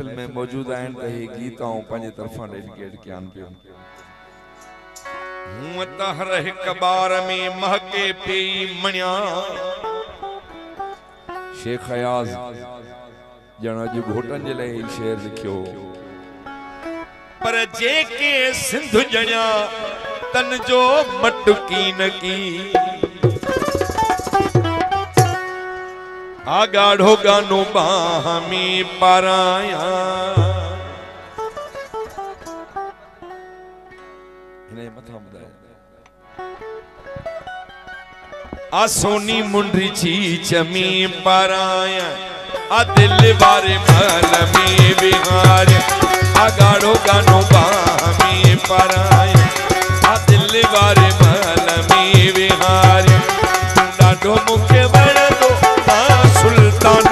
महफिल में मौजूद आहिनि त ही गीत आऊं पंहिंजे तरफ़ां डेडिकेट कयां पियो। हूं त हर हिक बार में महके पई मणिया शेख अयाज़ ॼण अॼु घोटनि जे लाइ ही शेर लिखियो। पर जेके सिंध ॼणिया तन जो मटकी न की आ गाढ़ो गानो बाह में पाराया आ सोनी मुंडरी चीच में पाराया आ दिल बारे महल में बिहार आ गाढ़ो गानो बाह में पाराया आ दिल बारे महल में बिहार डाढो मुखे वणंदो सुल्तान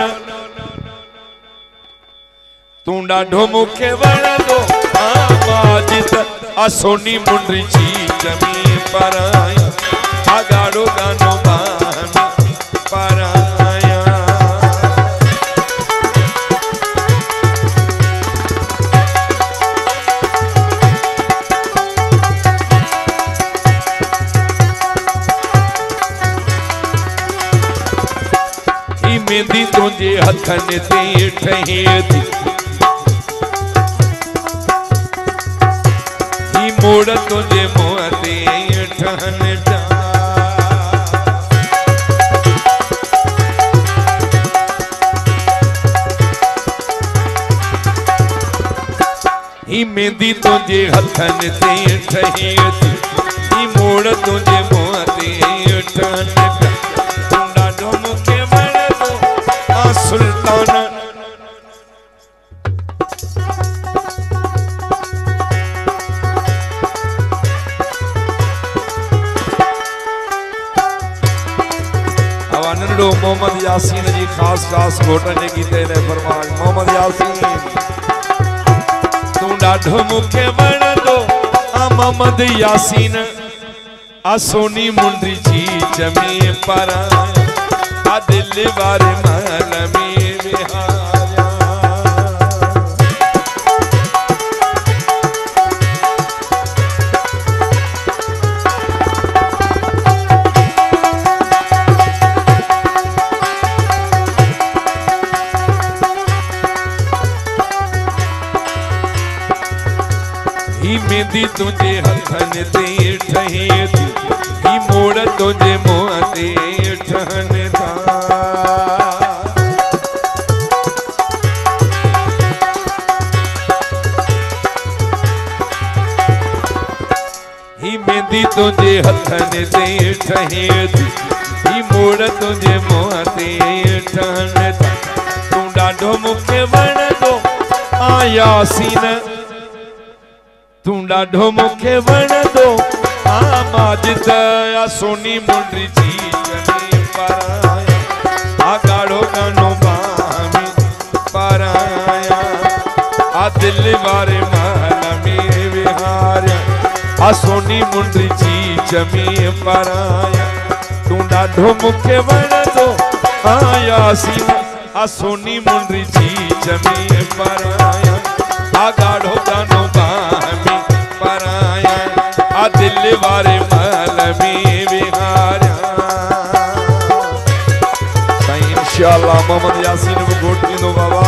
तू डाढो मुखे वणंदो माजिद आ सोनी मुंडरी चीच में पाराया आ गाढ़ो गानो बाह में पाराया। ही मेहंदी तुझे हथन ते ठहे थी ही मोड़ तुझे मुँह ते ठहन जा ही मेहंदी तुझे हथन ते ठहे थी ही मोड़ तुझे मुँह ते ठहन जा तू डाढो मुखे वणंदो आ सुल्तान नंढो मोहम्मद यासीन जी खास घोटन जे गीते ने फरमाइश मोहम्मद यासीन तू डाढो मुखे वणंदो आ मोहम्मद यासीन आ सोनी मुंडरी चीच में पाराया आ दिल वारे महल में बिहारिया। ही मेहंदी तुझे हथन ते ठहे थी ही मोड़ तुझे मुँह ते ठहन था ही मेहंदी तुझे हथन ते ठहे थी ही मोड़ तुझे मुँह ते ठहन था तू डाढो मुखे वणंदो आ यासीन तू डाढो मुखे वणंदो आ माजिद आ सोनी मुंडरी चीच में पाराया आ गाढ़ो गानो बाह में पाराया आ दिल वारे महल में विहारिया आ सोनी मुंडरी चीच में पाराया तू डाढो मुखे वणंदो आ यासीन आ सोनी मुंडरी चीच में पाराया आ गाढ़ो गानो बाह में पाराया आ दिल वारे महल में विहारिया। साईं इंशाअल्लाह मोहम्मद यासीन को घोट दींदो बाबा।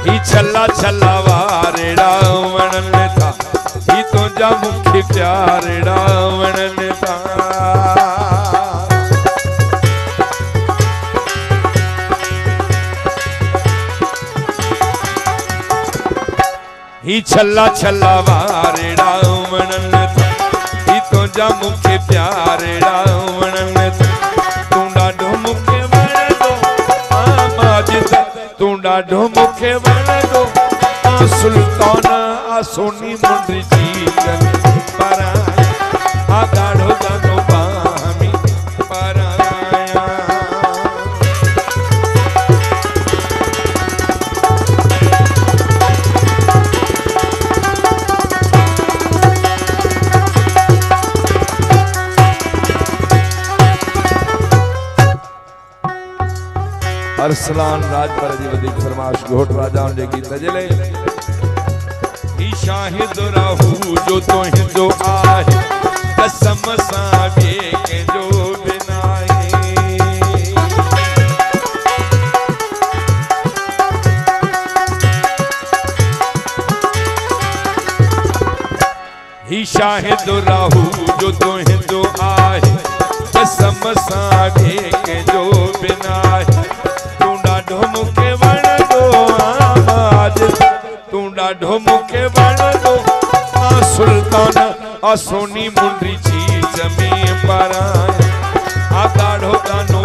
ही छल्ला छल्ला वारेड़ा वणन था ही तुझा मुखे प्यारेड़ा वणन था ही छल्ला छल्ला वारेड़ा वणन था ही तुझा मुखे प्यारेड़ा वणन था तू डाढो मुखे वणंदो आ माजिद तू डाढो मुखे वणंदो आ सुल्तान आ सोनी मुंडरी चीच में पाराया आ गाढ़ो गानो बाह में पाराया। अरसलान राजपर जी वधिक फरमाश घोट राजाउन जे गीत जले ही शाहिद रहू जो तो हिंदो आहे कसम सां बे के जो बिनाए ही शाहिद रहू जो तो हिंदो आहे कसम सां बे के जो बिनाए ढो मुखे वण दो आवाज तू ढो मुखे वण दो आ सुल्तान आ सोनी मुंडी चीज में पराए आ गाढ़ो गानो